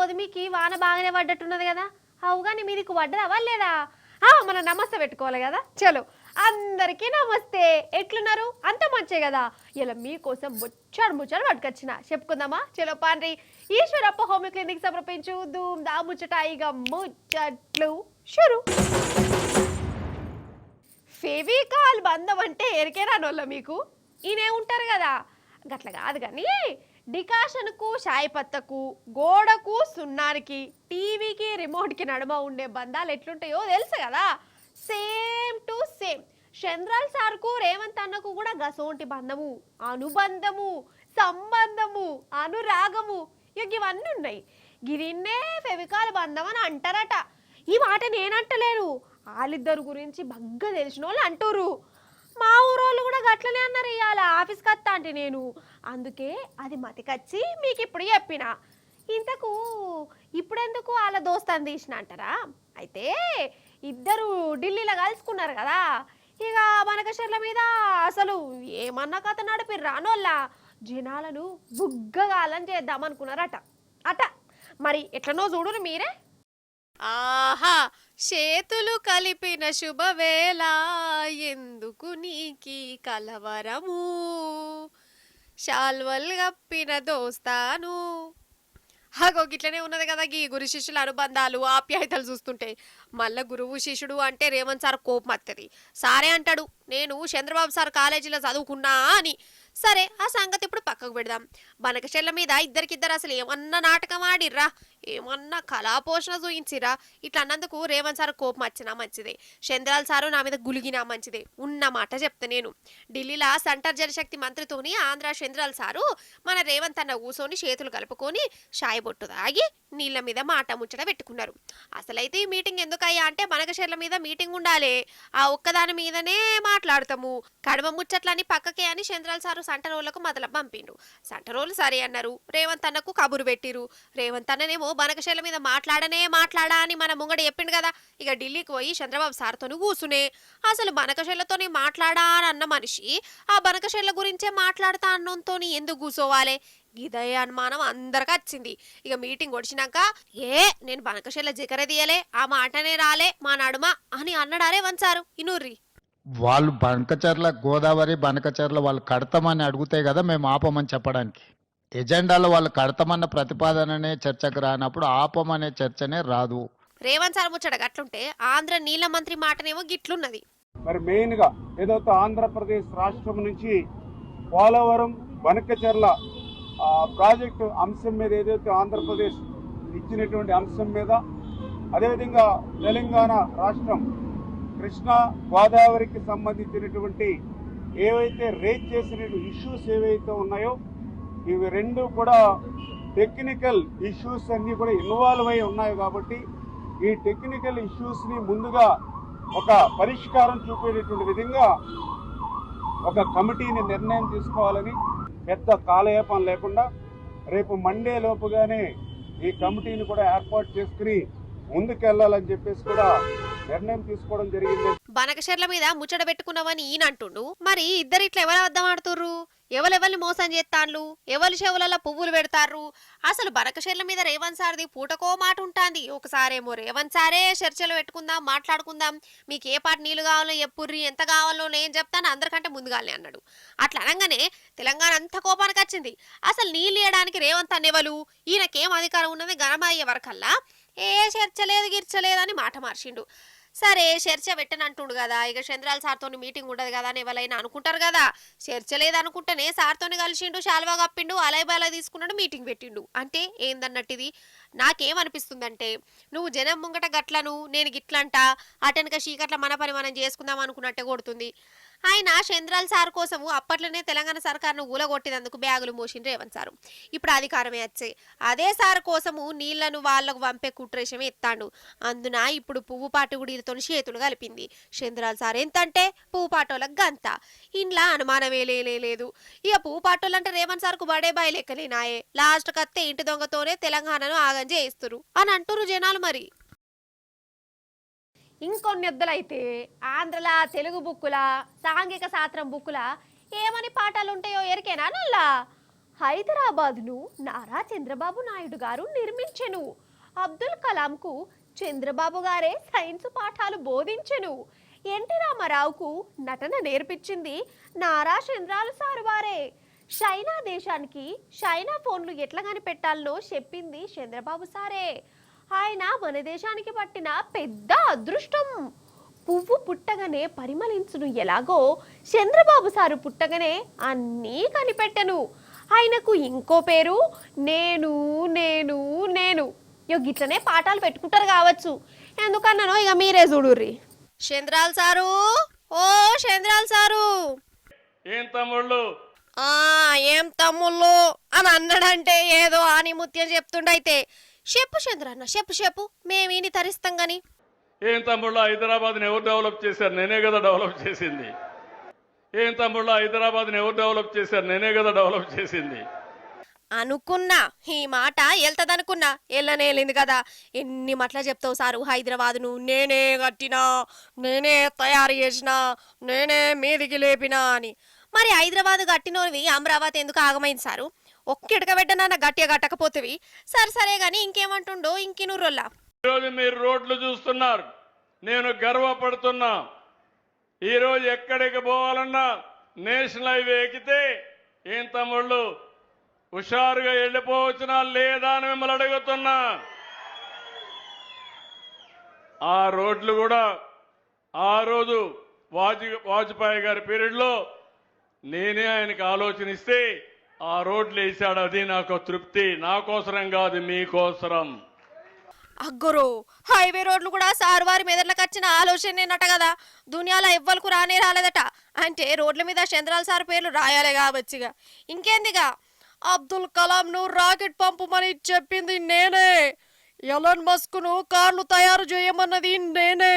పొదిమికి వాన బాగానే పడ్డట్టున్నది కదా. అవుగాని మీదికి పడ్డదా వల్లేదా? మన నమస్తే పెట్టుకోవాలి కదా. చలో అందరికీ నమస్తే. ఎట్లున్నారు? అంత మంచే కదా. ఇలా మీకోసం ముచ్చాడు పట్టుకొచ్చిన చెప్పుకుందామా. చలో పాండ్రి. ఈశ్వరప్ప హోమ్ క్లినిక్ సమర్పించు ధూమ్ దా ముచ్చటాయిగా ముచ్చట్లు షురు. ఫెవికాల్ బంధం అంటే ఎరికేరానోళ్ళ మీకు? ఈయనే ఉంటారు కదా. గట్ల కాదు కానీ డికాషన్కు షాయి పత్తకు గోడకు సున్నానికి టీవీకి రిమోట్కి నడుమ ఉండే బంధాలు ఎట్లుంటాయో తెలుసు కదా. సేమ్ టు సేమ్ చంద్రాల్ సార్కు రేవంత్ అన్నకు కూడా గసోంటి బంధము, అనుబంధము, సంబంధము, అనురాగము ఇవన్నీ ఉన్నాయి. గిరిన్నే ఫెవికాల్ బంధం అని అంటారట. ఈ మాట నేనంటలేను, వాళ్ళిద్దరు గురించి బాగా తెలిసిన వాళ్ళు అంటారు. మా ఊరోళ్ళు కూడా గట్లనే అన్నారు. ఇవాళ ఆఫీస్కి వస్తా అంటే నేను అందుకే అది మతికొచ్చి మీకు ఇప్పుడు చెప్పిన. ఇంతకు ఇప్పుడెందుకు వాళ్ళ దోస్తాన్ని తీసిన అంటారా? అయితే ఇద్దరు ఢిల్లీలో కలుసుకున్నారు కదా. ఇక మనకషర్ల మీద అసలు ఏమన్నా కథ నడిపి రానోళ్ళ జనాలను బుగ్గగాలని చేద్దామనుకున్నారట అట. మరి ఎట్లనో చూడురు మీరే. ఆహా, చేతులు కలిపిన శుభవేళ ఎందుకు నీకి కలవరము, శాల్వల్ గప్పిన దోస్తాను. హాగో గిట్లనే ఉన్నది కదా గీ గురు శిష్యుల అనుబంధాలు ఆప్యాయతలు చూస్తుంటే. మళ్ళా గురువు శిష్యుడు అంటే రేవంత్ సార్ కోపం వస్తుంది. సారే అంటాడు నేను చంద్రబాబు సార్ కాలేజీలో చదువుకున్నా అని. సరే ఆ సంగతి ఇప్పుడు పక్కకు పెడదాం. బనకచెల్ల మీద ఇద్దరికిద్దరు అసలు ఏమన్నా నాటకం ఆడిర్రా, ఏమన్నా కళాపోషణ చూయించిరా? ఇట్లా అన్నందుకు రేవంత్ సార్ కోపం వచ్చినా మంచిదే, చంద్రాల్ సారు నా మీద గులిగినా మంచిదే. ఉన్న మాట చెప్తా నేను. ఢిల్లీలో సెంటర్ జలశక్తి మంత్రితోని ఆంధ్ర చంద్రాల్ సారు మన రేవంత్ అన్న కూసోని చేతులు కలుపుకొని షాయి బొట్టు తాగి నీళ్ళ మీద మాట ముచ్చట పెట్టుకున్నారు. అసలైతే ఈ మీటింగ్ ఎందుకయ్యా అంటే బనకచెర్ల మీద మీటింగ్ ఉండాలి, ఆ ఒక్కదాని మీదనే మాట్లాడతాము. కడమ ముచ్చట్లని పక్కకే అని చంద్రాల్ సారు సంటరోళ్లకు మొదల పంపిండు. సంటరోళ్ళు సరే అన్నారు, రేవంత్ అన్నకు కబురు పెట్టిరు. రేవంత్ అన్ననేమో బనకచెర్ల మీద మాట్లాడా అని మన ముంగడ చెప్పిండు కదా. ఇక ఢిల్లీకి పోయి చంద్రబాబు సార్తోని కూసునే. అసలు బనకచెర్లతోని మాట్లాడా అని అన్న మనిషి ఆ బనకచెర్ల గురించే మాట్లాడతా అన్నంతో ఎందుకు కూసోవాలి? ఇదే అనుమానం అందరికి వచ్చింది. ఇక మీటింగ్ వచ్చినాక నేను బనకచెర్ల జికరదీయలే, ఆ మాటనే రాలే మా నడుమ అని అన్నడారే వంచారు ఇనూర్రి. వాళ్ళు బనకచర్ల గోదావరి బనకచర్ల వాళ్ళు కడతామని అడిగితే కదా మేము ఆపమని చెప్పడానికి. ఎజెండాలో వాళ్ళు కడతామన్న ప్రతిపాదననే చర్చకు రానప్పుడు ఆపమనే చర్చనే రాదు. రేవంత్ సార్ ముచ్చట గట్లుంటే ఆంధ్ర నీళ్ల మంత్రి మాటనేమో గిట్లున్నది. మరి మెయిన్ గా ఏదైతే ఆంధ్రప్రదేశ్ రాష్ట్రం నుంచి పోలవరం బనకచెర్ల ప్రాజెక్టు అంశం మీద ఏదైతే ఆంధ్రప్రదేశ్ ఇచ్చినటువంటి అంశం మీద, అదేవిధంగా తెలంగాణ రాష్ట్రం కృష్ణా గోదావరికి సంబంధించినటువంటి ఏవైతే రేజ్ చేసిన ఇష్యూస్ ఏవైతే ఉన్నాయో ఇవి రెండు కూడా టెక్నికల్ ఇష్యూస్ అన్నీ కూడా ఇన్వాల్వ్ అయి ఉన్నాయి. కాబట్టి ఈ టెక్నికల్ ఇష్యూస్ని ముందుగా ఒక పరిష్కారం చూపేటటువంటి విధంగా ఒక కమిటీని నిర్ణయం తీసుకోవాలని, పెద్ద కాలయాపన లేకుండా రేపు మండే లోపుగానే ఈ కమిటీని కూడా ఏర్పాటు చేసుకుని ముందుకెళ్లాలని చెప్పేసి కూడా నిర్ణయం తీసుకోవడం జరిగింది. బనకచెర్ల మీద ముచ్చట పెట్టుకున్నామని ఈయన అంటుండు. మరి ఇద్దరు ఇట్లా ఎవరు అర్థం ఆడుతుర్రు? ఎవరెవరిని మోసం చేస్తాన్లు? ఎవరి చెవులలో పువ్వులు పెడతారు? అసలు బనకచెర్ల మీద రేవంత్ సార్ది పూటకో మాట ఉంటాంది. ఒకసారేమో రేవంత్ సారే చర్చలు పెట్టుకుందాం, మాట్లాడుకుందాం, మీకు ఏ పాట నీళ్లు కావాలో ఎప్పుర్రి, ఎంత కావాలో నేను చెప్తాను అందరికంటే ముందుగానే అన్నాడు. అట్లా అనగానే తెలంగాణ అంతా కోపానికి వచ్చింది. అసలు నీళ్ళు ఇవ్వడానికి రేవంత్ అనేవాళ్ళు, ఈయనకేం అధికారం ఉన్నది గణమయ్యే వరకల్లా ఏ చర్చలేదు గిర్చలేదని మాట మార్చిండు. సరే చర్చ పెట్టనంటుండు కదా, ఇక చంద్రాల్ సార్తో మీటింగ్ ఉండదు కదా అని ఎవరైనా అనుకుంటారు కదా. చర్చ లేదనుకుంటేనే సార్తోని కలిసిండు, శాల్వా కప్పిండు, అలై తీసుకున్నాడు, మీటింగ్ పెట్టిండు. అంటే ఏందన్నట్టు ఇది? నాకేమనిపిస్తుందంటే నువ్వు జనం ముంగట గట్లను నేను గిట్లంట అటెనక చీకట్ల మన పని మనం చేసుకుందాం అనుకున్నట్టే కొడుతుంది. ఆయన చంద్రాల్ సార్ కోసము అప్పట్లోనే తెలంగాణ సర్కార్ను ఊలగొట్టినందుకు బ్యాగులు మోసిండు రేవంత్ సారు. ఇప్పుడు అధికారమే వచ్చే అదే సార్ కోసము నీళ్లను వాళ్లకు పంపే కుట్రేషమే ఎత్తాడు. అందున ఇప్పుడు పువ్వు పాటుగుడితో చేతులు కలిపింది. చంద్రాల్ సార్ ఎంతంటే పువ్వు పాటోళ్ళకి గంత. ఇంట్లో అనుమానమే లేదు. ఇక పువ్వు పాటోళ్ళంటే రేవంత్ సార్కు బడే బాయ్ లెక్కలేనాయే. లాస్ట్ కత్తే ఇంటి దొంగతోనే తెలంగాణను ఆగం చేయిస్తురు అని అంటురు జనాలు. మరి ఇంకొన్ని ఎద్దులైతే ఆంధ్రల తెలుగు బుక్కుల సాంఘిక శాస్త్రం బుక్కుల ఏమని పాఠాలు ఉంటాయో ఎరికేనా నల్లా? హైదరాబాద్ను నారా చంద్రబాబు నాయుడు గారు నిర్మించెను. అబ్దుల్ కలాంకు చంద్రబాబు గారే సైన్స్ పాఠాలు బోధించెను. ఎన్టీ రామారావుకు నటన నేర్పించింది నారా చంద్రాలు సారు వారే. చైనా దేశానికి చైనా ఫోన్లు ఎట్లా కనిపెట్టాలనో చెప్పింది చంద్రబాబు సారే. ఆయన మన దేశానికి పట్టిన పెద్ద అదృష్టం. పువ్వు పుట్టగానే పరిమళించును ఎలాగో చంద్రబాబు సారు పుట్టగానే అన్నీ కనిపెట్టెను. ఆయనకు ఇంకో పేరు నేను నేను నేను. గిట్లనే పాఠాలు పెట్టుకుంటారు కావచ్చు. ఎందుకన్నానో ఇక మీరే చూడుర్రి. చంద్రాల్ సారు, ఓ చంద్రాల్ సారు, ఏం తమ్ముళ్ళు ఆ ఏం తమ్ముళ్ళు అని అన్నాడంటే ఏదో ఆనిముత్యం చెప్తుండైతే. చెప్పు చంద్రన్న, చెప్పు చెప్పు, మేమీని తరిస్తాం గాని. ఏం తమ్ముళ్ళు హైదరాబాద్ని ఎవరు డెవలప్ చేశారు? నేనే కదా డెవలప్ చేసింది. ఏం తమ్ముళ్ళు హైదరాబాద్ని ఎవరు డెవలప్ చేశారు? నేనే కదా డెవలప్ చేసింది. అనుకున్నా ఈ మాట వెళ్తదనుకున్నా, వెళ్ళనేలింది కదా. ఎన్ని మట్లా చెప్తావు సారు హైదరాబాద్ను నేనే కట్టినా, నేనే తయారు చేసినా, నేనే మీదికి లేపినా అని. మరి హైదరాబాద్ కట్టినోవి అమరావతి ఎందుకు ఆగమైంది సారు? ఒక్కిడక పెట్టనన్న గట్టిగా కట్టకపోతేవి. సరే గాని ఇంకేమంటుండో ఇంకినూరోల్లా. ఈరోజు మీరు రోడ్లు చూస్తున్నారు, నేను గర్వపడుతున్నా. ఈరోజు ఎక్కడికి పోవాలన్నా నేషనల్ హైవే ఎక్కితే ఏం తమ్ముళ్ళు హుషారుగా వెళ్ళిపోవచ్చునా లేదా అని మిమ్మల్ని అడుగుతున్నా. ఆ రోడ్లు కూడా ఆ రోజు వాజ్పేయి గారి పీరియడ్లో నేనే ఆయనకి ఆలోచనిస్తే ఆ రోడ్లు వేసాడు. అది నాకు తృప్తి. నా కోసరం కాదు, మీకోసరం. అగ్గోరో హైవే రోడ్లు కూడా సారు వారి మెదర్లకు వచ్చిన ఆలోచనేనట కదా. దునియాలో ఎవ్వరకు రానే రాలేదట. అంటే రోడ్ల మీద చంద్రాల సార్ పేర్లు రాయాలే కావచ్చుగా. ఇంకేందిగా, అబ్దుల్ కలాం ను రాకెట్ పంపమని చెప్పింది నేనే, ఎలన్ మస్క్ ను కార్లు తయారు చేయమన్నది నేనే,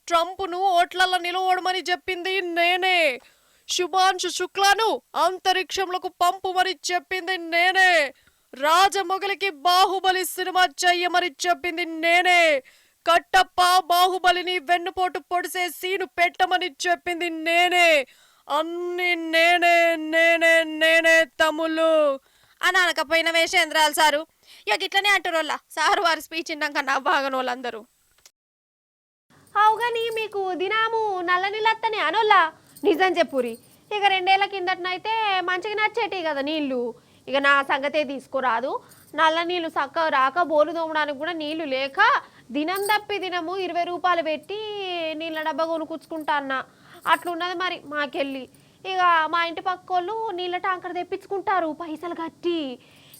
ట్రంప్ ను ఓట్లలో నిలవడమని చెప్పింది నేనే, శుభాంశు శుక్లాను అంతరిక్షంలోకి పంపుమని చెప్పింది నేనే, రాజమొగలికి బాహుబలి సినిమా చెయ్యమని చెప్పింది నేనే, కట్టప్ప బాహుబలిని వెన్నుపోటు పొడిసే సీను పెట్టమని చెప్పింది నేనే. అన్ని నేనే నేనే నేనే తమ్ముళ్ళు అని అనకపోయిన వేషేంద్రాలు సారు. ఇక ఇట్లనే అంటారు సారు వారి స్పీచ్ ఇందాక నవ్వాగని వాళ్ళందరూ. అవుగాని మీకు దినాము నల్ల నీళ్ళత్తనే అనోల్లా నిజం చెప్పురి. ఇక 2 ఏళ్ల కిందటనైతే మంచిగా నచ్చేటి కదా నీళ్ళు. ఇక నా సంగతే తీసుకురాదు. నల్ల నీళ్ళు చక్క రాక బోలు తోమడానికి కూడా నీళ్లు లేక దినం తప్పి దినము 20 రూపాయలు పెట్టి నీళ్ళ డబ్బా కొనుక్కుంటా అన్న. అట్లున్నది మరి మాకెళ్ళి. ఇక మా ఇంటి పక్కోళ్ళు నీళ్ళ ట్యాంకర్ తెప్పించుకుంటారు పైసలు కట్టి.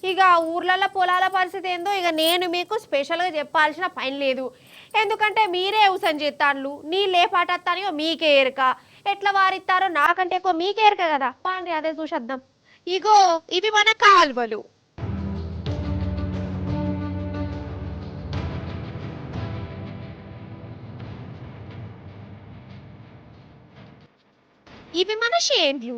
ఇక ఊర్లలో పొలాల పరిస్థితి ఏందో ఇక నేను మీకు స్పెషల్గా చెప్పాల్సిన పని లేదు. ఎందుకంటే మీరే వ్యవసాయం చేస్తాను, నీళ్ళు ఏ పాట వస్తానో మీకే ఎరక, ఎట్లా వారిస్తారో నాకంటే ఎక్కువ మీకే ఎరక కదా. పాండి అదే చూసేద్దాం. ఇగో ఇవి మన కాల్వలు. ఇవి మన షేన్లు.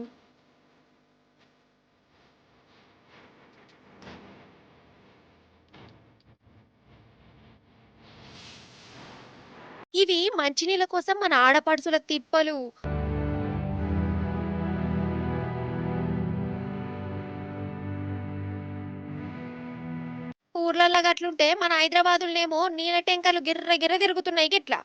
ఇవి మంచినీళ్ళ కోసం మన ఆడపడుచుల తిప్పలు. ఊర్లలో గట్లుంటే మన హైదరాబాదులోనేమో నీళ్ళ ట్యాంకర్లు గిర్ర గిర్ర తిరుగుతున్నాయి గిట్లా.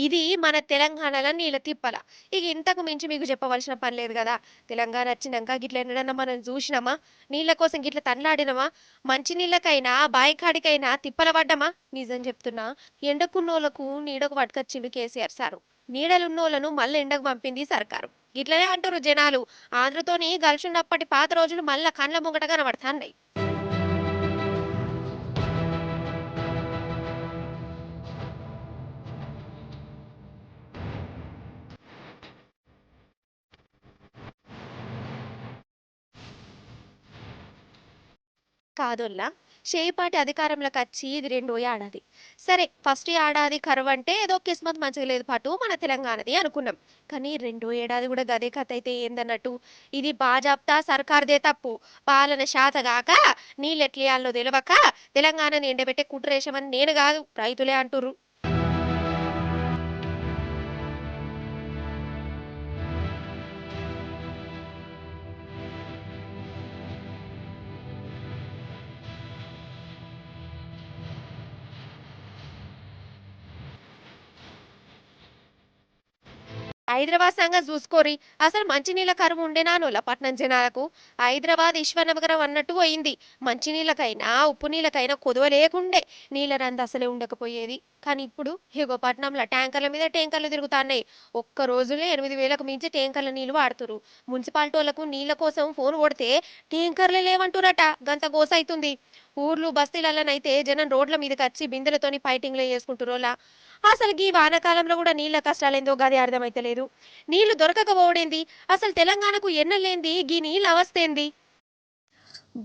ఇది మన తెలంగాణలో నీళ్ళ తిప్పల. ఇక ఇంతకు మించి మీకు చెప్పవలసిన పని లేదు కదా. తెలంగాణ వచ్చినాక గిట్ల ఎన్నడన్నా మనం చూసినామా? నీళ్ళ కోసం గిట్ల తన్లాడినమా? మంచి నీళ్ళకైనా బాయికాడికైనా తిప్పల పడ్డమా? నిజం చెప్తున్నా, ఎండకున్నోళ్లకు నీడకు పట్టుకొచ్చిండు కేసీఆర్ సారు. నీడలున్నోళ్లను మళ్ళీ ఎండకు పంపింది సర్కారు. గిట్లనే అంటారు జనాలు. ఆంధ్రతోని గలిచినప్పటి పాత రోజులు మళ్ళా కండ్ల ముంగట కనబడతాన్నాయి. కాదోల్లా, చేపాటి అధికారంలోకి వచ్చి ఇది 2వ ఏడాది. సరే ఫస్ట్ ఏడాది కరువు అంటే ఏదో కిస్మత్ మంచిగా లేదు పాటు మన తెలంగాణది అనుకున్నాం. కానీ 2వ ఏడాది కూడా గదే కథ అయితే ఏందన్నట్టు ఇది బాజాప్తా సర్కార్దే తప్పు. పాలన శాతగాక నీళ్ళెట్లియాలో తెలవక తెలంగాణని ఎండబెట్టే కుట్రేషమని నేను కాదు రైతులే అంటుర్రు. హైదరాబాద్ సంగతి చూసుకోరి. అసలు మంచినీళ్ళ కరువు ఉండేనానోళ్ళ పట్నం జనాలకు. హైదరాబాద్ విశ్వనగరం అన్నట్టు పోయింది. మంచినీళ్ళకైనా ఉప్పు నీళ్ళకైనా కొదువ లేకుండే. నీళ్ళ రంది అసలే ఉండకపోయేది. కానీ ఇప్పుడు ఇగో పట్నంలో ట్యాంకర్ల మీద ట్యాంకర్లు తిరుగుతాన్నాయి. ఒక్క రోజులే 8,000కు మించి ట్యాంకర్ల నీళ్లు వాడుతురు. మున్సిపాలిటీ వాళ్ళకు నీళ్ళ కోసం ఫోన్ కొడితే ట్యాంకర్లే లేవంటురట. గంత గోస అవుతుంది. ఊర్లు బస్తీలలోనైతే జనం రోడ్ల మీదకి వచ్చి బిందెలతోని ఫైటింగ్లు చేసుకుంటురోలా. అసలు ఈ వానాకాలంలో కూడా నీళ్ళ కష్టాలేందో గది అర్థమైతలేదు. నీళ్లు దొరకకపోవడేంది, అసలు తెలంగాణకు ఎన్నలేంది గీ నీళ్ళ అవస్థేంది.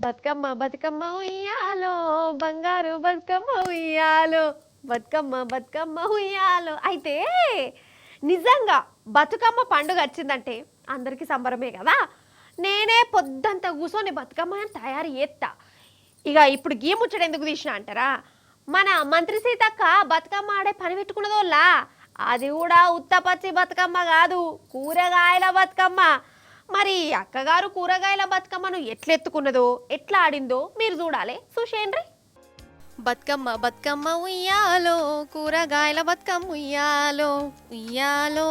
బతుకమ్మ బతుకమ్మ ఉయ్యాలో, బంగారు బతుకమ్మ ఉయ్యాలో, బతుకమ్మ బతుకమ్మ ఉయ్యాలో. అయితే నిజంగా బతుకమ్మ పండుగ వచ్చిందంటే అందరికీ సంబరమే కదా. నేనే పొద్దంతా కూర్చొని బతుకమ్మని తయారు చేస్తా. ఇక ఇప్పుడు గీ ముచ్చట ఎందుకు తీసిన అంటారా, మన మంత్రి సీతక్క బతుకమ్మ ఆడే పని పెట్టుకున్నదోళ్ళా. అది కూడా ఉత్తపచ్చి బతుకమ్మ కాదు, కూరగాయల బతుకమ్మ. మరి అక్కగారు కూరగాయల బతుకమ్మను ఎట్లెత్తుకున్నదో ఎట్లా ఆడిందో మీరు చూడాలి, చూసేయండి. బతుకమ్మ బతుకమ్మ ఉయ్యాలో, కూరగాయల బతుకమ్మ ఉయ్యాలో, ఉయ్యాలో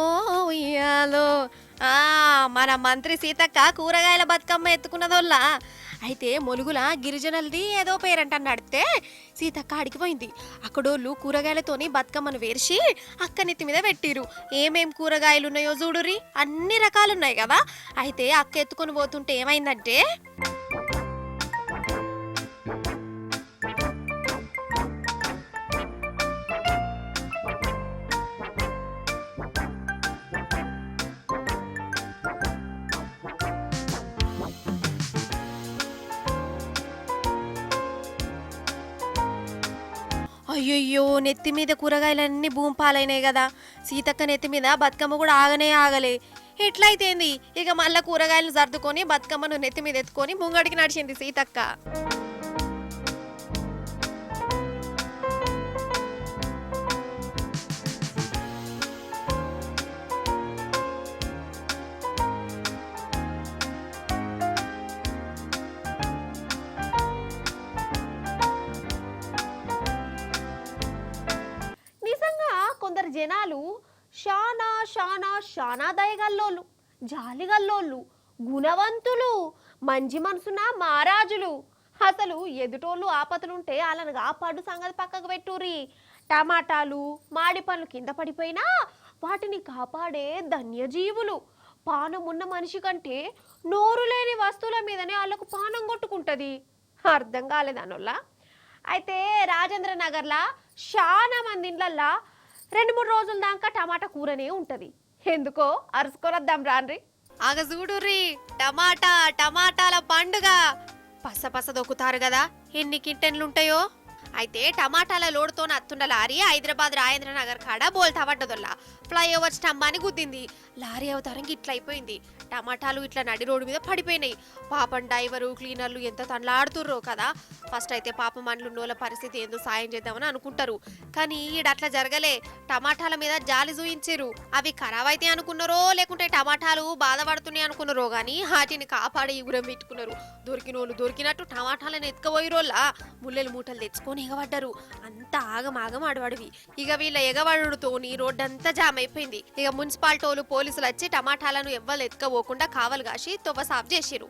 ఉయ్యాలో. మన మంత్రి సీతక్క కూరగాయల బతుకమ్మ ఎత్తుకున్నదోళ్ళ. అయితే మొలుగుల గిరిజనులది ఏదో పేరంట నడితే సీతక్క అడిగిపోయింది. అక్కడోళ్ళు కూరగాయలతోని బతుకమ్మను వేర్చి అక్క నెత్తి మీద పెట్టిరు. ఏమేం కూరగాయలు ఉన్నాయో చూడురి, అన్ని రకాలున్నాయి కదా. అయితే అక్క ఎత్తుకొని పోతుంటే ఏమైందంటే అయ్యయ్యో, నెత్తి మీద కూరగాయలన్నీ భూమి పాలైనాయి కదా. సీతక్క నెత్తి మీద బతుకమ్మ కూడా ఆగనే ఆగలే. ఎట్లయితేంది ఇక మళ్ళా కూరగాయలు సర్దుకొని బతుకమ్మను నెత్తి మీద ఎత్తుకొని ముంగడికి నడిచింది సీతక్క. నిజంగా కొందరు జనాలు షానా షానా షానా దయగల్లోళ్ళు, జాలిగల్లోళ్ళు, గుణవంతులు, మంచి మనసున మహారాజులు. అసలు ఎదుటోళ్ళు ఆపదలుంటే వాళ్ళని కాపాడు సంగతి పక్కకు పెట్టుర్రి. టమాటాలు మాడి పండ్లు కింద పడిపోయినా వాటిని కాపాడే ధన్యజీవులు. పానం ఉన్న మనిషి కంటే నోరు లేని వస్తువుల మీదనే వాళ్ళకు పానం కొట్టుకుంటుంది. అర్థం కాలేదనోళ్ళ. అయితే రాజేంద్ర నగర్లా చాలా మంది ఇళ్ళల్లా 2-3 రోజుల దాకా టమాటా కూరనే ఉంటది. ఎందుకో అరుసుకొనొద్దాం రాన్రి. ఆగ చూడుర్రి, టమాటాల పండుగ. పస దొక్కుతారు కదా, ఎన్ని కింటెన్లుంటాయో. అయితే టమాటాల లోడుతో అత్తుండ లారీ హైదరాబాద్ రాజేంద్ర నగర్ కాడ బోల్తా పడ్డదొల్ల. ఫ్లైఓవర్ స్తంభాన్ని గుద్దింది. లారీ అవతారం ఇట్లా అయిపోయింది. టమాటాలు ఇట్లా నడి రోడ్డు మీద పడిపోయినాయి. పాపం డ్రైవరు క్లీనర్లు ఎంత తనలాడుతుర్రో కదా. ఫస్ట్ అయితే పాపం మండ్లున్నోళ్ళ పరిస్థితి ఏందో సాయం చేద్దామని అనుకుంటారు. కానీ ఈడ అట్లా జరగలే. టమాటాల మీద జాలి చూయించారు. అవి ఖరాబ్ అయితే అనుకున్నారో లేకుంటే టమాటాలు బాధపడుతున్నాయి అనుకున్నారో గానీ వాటిని కాపాడి ఉరం పెట్టుకున్నారు. దొరికినోళ్ళు దొరికినట్టు టమాటాలను ఎత్తుకుపోయిరోళ్ళ ముల్లెలు మూటలు తెచ్చుకొని ఎగబడ్డారు. అంతా ఆగమాగం ఆడవాడివి. ఇక వీళ్ళ ఎగబడుతోని రోడ్డంతా జామ్ అయిపోయింది. ఇక మున్సిపాలిటీ పోలీసులు వచ్చి టమాటాలను ఎవ్వరు ఎత్తుకపోకుండా కావలు కాసి తొవ్వ సాఫ్ చేసిరు.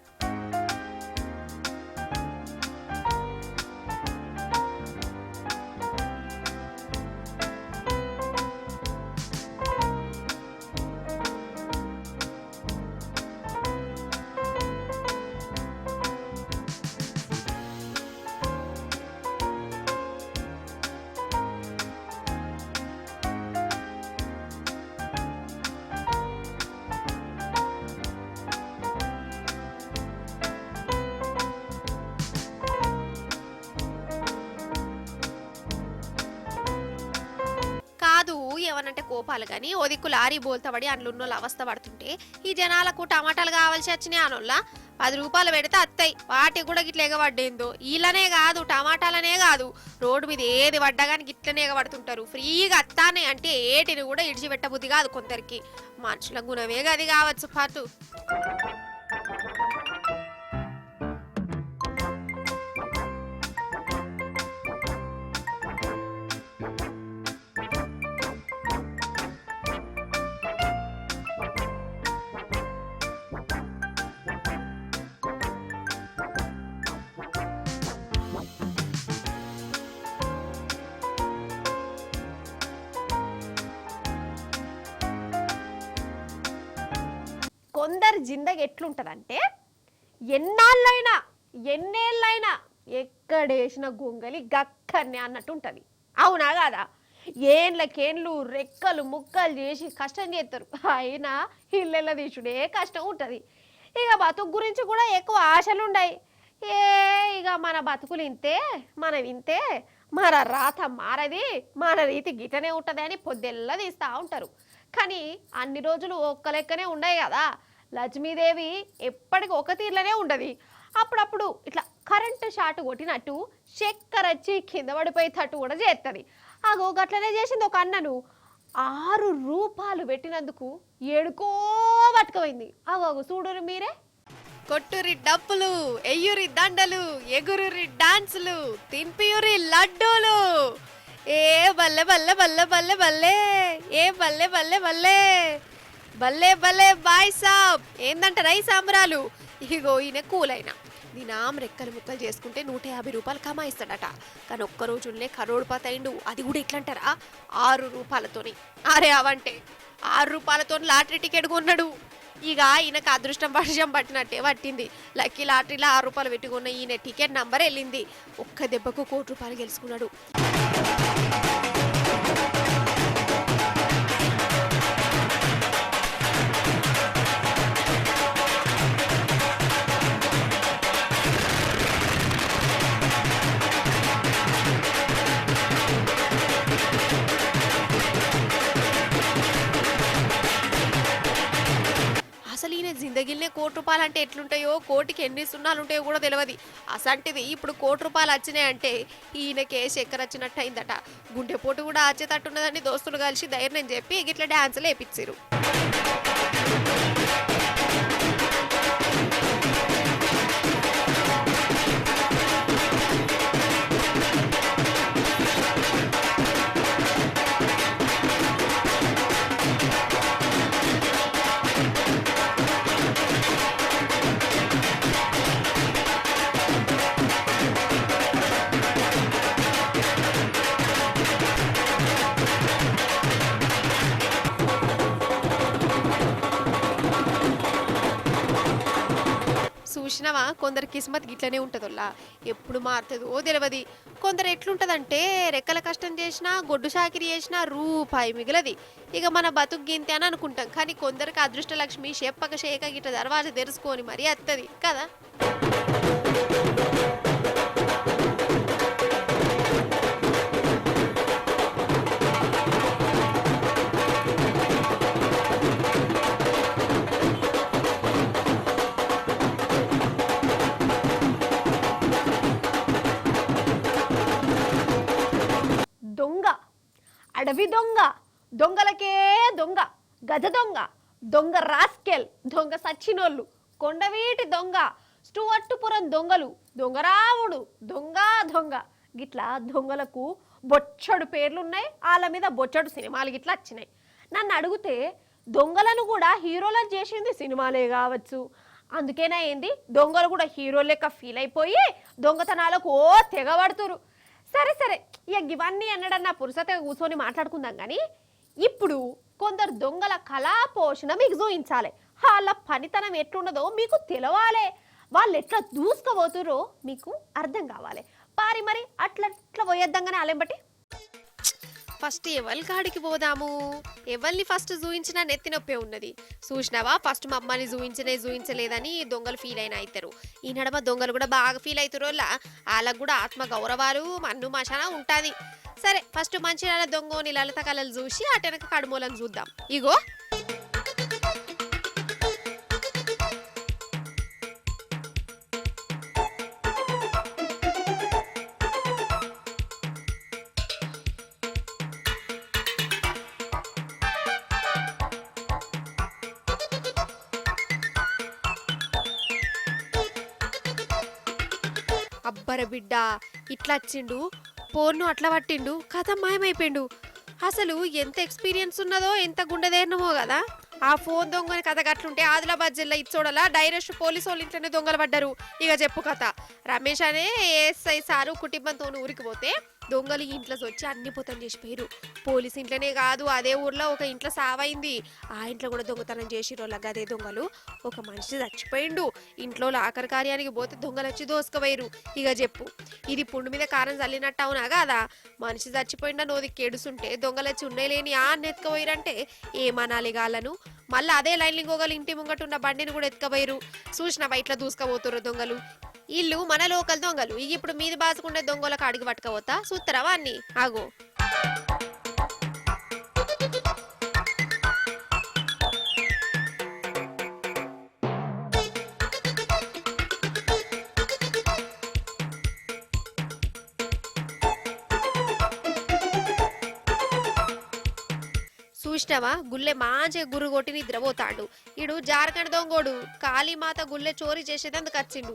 కోపాలంటే కోపాలు కానీ ఓ దిక్కు లారీ బోల్తబడి అందులో అవస్థ పడుతుంటే ఈ జనాలకు టమాటాలు కావాల్సి వచ్చినాయి అనొల్ల 10 రూపాయలు పెడితే అత్తాయి వాటికి కూడా గిట్ల ఎగబడ్డేందో వీళ్ళనే కాదు టమాటాలనే కాదు రోడ్డు మీద ఏది పడ్డా కానీ గిట్లనే ఎగబడుతుంటారు ఫ్రీగా అత్తానే అంటే ఏటిని కూడా ఇడిచిపెట్టబుద్ధి కాదు కొందరికి మనుషుల గుణమే గది కావచ్చు పాటు కొందరు జిందగీ ఎట్లుంటదంటే ఎన్నేళ్ళైనా ఎక్కడేసిన గొంగలి గక్కనే అన్నట్టు ఉంటుంది అవునా కాదా ఏండ్లకేండ్లు రెక్కలు ముక్కలు చేసి కష్టం చేస్తారు అయినా ఇళ్ళెళ్ళ తీసుడే కష్టం ఉంటుంది ఇక బతుకు గురించి కూడా ఎక్కువ ఆశలు ఉన్నాయి ఇక మన బతుకులు ఇంతే మనం ఇంతే మన రాత మారది మన రీతి గిటనే ఉంటుంది అని పొద్దెల్లా తీస్తూ ఉంటారు కానీ అన్ని రోజులు ఒక్క లెక్కనే ఉన్నాయి కదా లక్ష్మీదేవి ఎప్పటికీ ఒక తీర్లనే ఉండదు అప్పుడప్పుడు ఇట్లా కరెంటు షాట్ కొట్టినట్టు చక్కెర వచ్చి కింద పడిపోయేటట్టు కూడా చేస్తుంది అగో గట్లనే చేసింది ఒక అన్నను 6 రూపాయలు పెట్టినందుకు ఏడుకో పట్టుకుపోయింది అగో చూడురు మీరే కొట్టురి డప్పులు ఎయ్యురి దండలు ఎగురురి డాన్సులు తింపియురి లడ్డూలు ఏ బల్లె బల్లె బల్లె బల్లె బల్లె ఏ బల్లె బల్లె బల్లె బల్లె బల్లె బాయ్ సాబ్ ఏందంటారా ఈ సాంబరాలు ఇగో ఈయన కూలైనా దినాం రెక్కలు ముక్కలు చేసుకుంటే 150 రూపాయలు కమాయిస్తాడట కానీ ఒక్క రోజుల్నే కరోడ్పతి అయిండు అది కూడా ఎట్లంటారా 6 రూపాయలతోని అరే అవంటే 6 రూపాయలతో లాటరీ టికెట్ కొన్నాడు ఇక ఈయనకు అదృష్టం వర్షం పట్టినట్టే పట్టింది లక్కీ లాటరీలో 6 రూపాయలు పెట్టుకున్న ఈయన టికెట్ నంబర్ వెళ్ళింది ఒక్క దెబ్బకు 1 కోటి రూపాయలు గెలుచుకున్నాడు అసలు ఈయన జిందగీలనే 1 కోటి రూపాయలు అంటే ఎట్లుంటాయో కోటికి ఎన్ని సున్నాలు ఉంటాయో కూడా తెలియదు అసంటిది ఇప్పుడు 1 కోటి రూపాయలు వచ్చినాయంటే ఈయనకే చక్కెర వచ్చినట్టు అయిందట గుండెపోటు కూడా వచ్చేటట్టున్నదని దోస్తులు కలిసి ధైర్యం చెప్పి ఇట్లా డాన్సులు వేయించారు చూసినావా కొందరు కిస్మత్ గిట్లనే ఉంటుందల్లా ఎప్పుడు మారుతుందో తెలియదు కొందరు ఎట్లుంటదంటే రెక్కల కష్టం చేసినా గొడ్డు చాకిరి చేసినా రూపాయి మిగలది ఇక మన బతుకు గింతే అని అనుకుంటాం కానీ కొందరికి అదృష్ట లక్ష్మి చెప్పక షేక గిట్ల దర్వాజ తెరుచుకొని మరీ వస్తుంది కదా అడవి దొంగ దొంగలకే దొంగ గజ దొంగ దొంగ రాస్కెల్ దొంగ సచ్చినోళ్ళు కొండవీటి దొంగ స్టువర్టుపురం దొంగలు దొంగరావుడు దొంగ దొంగ గిట్లా దొంగలకు బొచ్చడు పేర్లున్నాయి వాళ్ళ మీద బొచ్చడు సినిమాలు గిట్లా వచ్చినాయి నన్ను అడిగితే దొంగలను కూడా హీరోలను చేసింది సినిమాలే కావచ్చు అందుకేనా ఏంది దొంగలు కూడా హీరో లెక్క ఫీల్ అయిపోయి దొంగతనాలకు ఓ తెగబడుతురు సరే సరే ఇక ఇవన్నీ అన్నడన్నా పురుషతగా కూర్చొని మాట్లాడుకుందాం కానీ ఇప్పుడు కొందరు దొంగల కళా పోషణ మీకు చూపించాలి వాళ్ళ పనితనం ఎట్లున్నదో మీకు తెలవాలి వాళ్ళు ఎట్లా దూసుకుపోతురో మీకు అర్థం కావాలి మరి అట్లా పోయేద్దాం కానీ అలేం బట్టి ఫస్ట్ ఎవరి కాడికి పోదాము? ఎవరిని ఫస్ట్ చూయించినా నెత్తి నొప్పే ఉన్నది. చూసినావా, ఫస్ట్ మా అమ్మని చూయించలేదని దొంగలు ఫీల్ అయినా అవుతారు. ఈ నడమ దొంగలు కూడా బాగా ఫీల్ అవుతారు. వాళ్ళకు కూడా ఆత్మ గౌరవాలు మన్ను మశాన ఉంటుంది. సరే, ఫస్ట్ మంచిర్యాల దొంగని లలిత కళలు చూసి అటెనక కడుమూలను చూద్దాం. ఇగో అబ్బర బిడ్డ, ఇట్లా వచ్చిండు, పోర్ను అట్లా పట్టిండు, కథ మాయమైపోయిండు. అసలు ఎంత ఎక్స్పీరియన్స్ ఉన్నదో, ఎంత గుండెదేరణమో కదా. ఆ ఫోన్ దొంగని కథ గట్లుంటే ఆదిలాబాద్ జిల్లా ఇచ్చోడలా డైరెక్ట్ పోలీసు వాళ్ళు ఇంట్లోనే దొంగలు పడ్డారు. ఇక చెప్పు కథ. రమేష్ అనే ఏఎస్ఐ సారు కుటుంబంతో ఊరికి పోతే దొంగలు ఇంట్లో వచ్చి అన్ని పొతం చేసిపోయారు. పోలీసు ఇంట్లోనే కాదు, అదే ఊర్లో ఒక ఇంట్లో సావైంది. ఆ ఇంట్లో కూడా దొంగతనం చేసిరోళ్ళ అదే దొంగలు. ఒక మనిషి చచ్చిపోయిండు. ఇంట్లో ఆఖరి కార్యానికి పోతే దొంగలు వచ్చి దోసుకుపోయారు. ఇక చెప్పు, ఇది పుండు మీద కారం చల్లినట్టు అవునా కాదా? మనిషి చచ్చిపోయిండా నోది కేడుస్తుంటే దొంగలు వచ్చి ఉన్నాయి లేని ఆ ఎత్తుకపోయారంటే ఏమనాలి గాళ్ళను. మళ్ళీ అదే లైన్ ఇంకోగలు ఇంటి ముంగట ఉన్న బండిని కూడా ఎత్తుకపోయారు. చూసినావా ఇట్లా దూసుకపోతారు దొంగలు. ఇల్లు మన లోకల్ దొంగలు. ఇక ఇప్పుడు మీది బాసుకుండే దొంగలకు అడిగి పట్టుకపోతా చూస్తారా అన్ని. ఆగో, చూసినావా గుల్లె మంచిగా గుర్రు కొట్టి నిద్రపోతాడు. ఇడు జారకండ దొంగోడు కాళీమాత గుల్లె చోరీ చేసేదందుకు వచ్చిండు.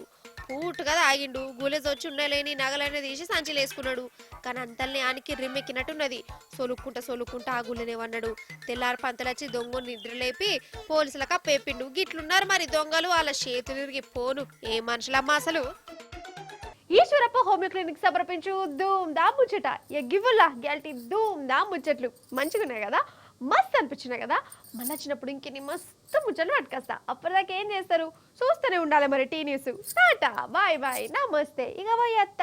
పూటుగా ఆగిండు. గుల్లె వచ్చి ఉండలేని నగలనే తీసి సంచిలు వేసుకున్నాడు. కానీ అంతల్ని ఆనికి రిమ్మెక్కినట్టున్నది. సొలుక్కుంటా ఆ గుల్లెనే వన్నాడు. తెల్లారి పంతలొచ్చి దొంగను నిద్రలేపి పోలీసులకు అప్పేపిండు. గిట్లున్నారు మరి దొంగలు. వాళ్ళ చేతులు తిరిగి పోను. ఏ మనుషులమ్మా అసలు. ఈశ్వరప్ప హోమియో క్లినిక్ సమర్పించు ధూమ్ దా ముచ్చట. ఎగ్గివుల్లా గ్యాల్టీ ధూమ్ దా ముచ్చట్లు మంచిగా ఉన్నాయి కదా, మస్తు అనిపించినాయి కదా. మళ్ళీ వచ్చినప్పుడు ఇంకెన్ని మస్తు ముచ్చట్లు పట్టుకొస్తా. అప్పటిదాకా ఏం చేస్తారు, చూస్తూనే ఉండాలి మరి T news. Tata, bye bye, నమస్తే. ఇక పోయి అత్త.